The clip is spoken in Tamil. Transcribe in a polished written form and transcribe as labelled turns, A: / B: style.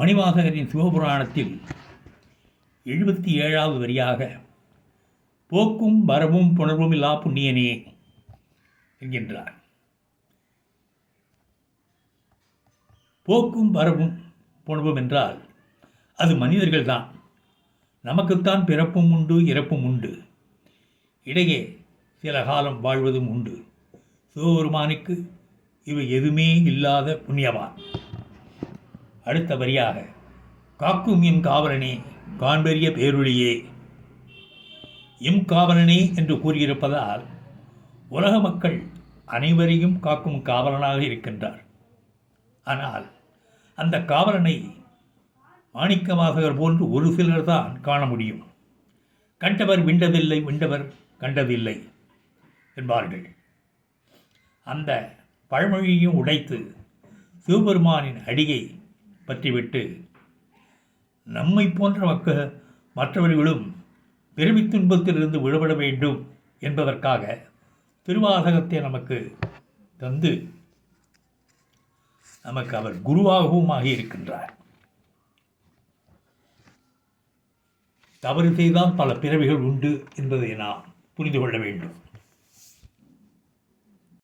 A: மணிவாசகரின் சிவபுராணத்தில் 77வது வரியாக போக்கும் வரவும் புணர்வும் இல்லா புண்ணியனே என்கின்றார். போக்கும் வரவும் புணர்வும் என்றால் அது மனிதர்கள்தான். நமக்குத்தான் பிறப்பும் உண்டு, இறப்பும் உண்டு. இடையே சில காலம் வாழ்வதும் உண்டு. சிவபெருமானுக்கு இவை எதுவுமே இல்லாத புண்ணியவான். அடுத்த வரியாக காக்கும் எம் காவலனே காண்பெரிய பேருளியே. எம் காவலனே என்று கூறியிருப்பதால் உலக மக்கள் அனைவரையும் காக்கும் காவலனாக இருக்கின்றார். ஆனால் அந்த காவலனை மாணிக்கவாசகர் போன்று ஒரு சிலர் தான் காண முடியும். கண்டவர் விண்டதில்லை, விண்டவர் கண்டதில்லை என்பார்கள். அந்த பழமொழியையும் உடைத்து சிவபெருமானின் அடியை பற்றிவிட்டு நம்மை போன்ற மற்றவர்களும் பிறவி துன்பத்திலிருந்து விடுபட வேண்டும் என்பதற்காக திருவாசகத்தை நமக்கு தந்து நமக்கு அவர் குருவாகவும் ஆகியிருக்கின்றார். தவறு செய்தால் பல பிறவிகள் உண்டு என்பதை நாம் புரிந்து கொள்ள வேண்டும்.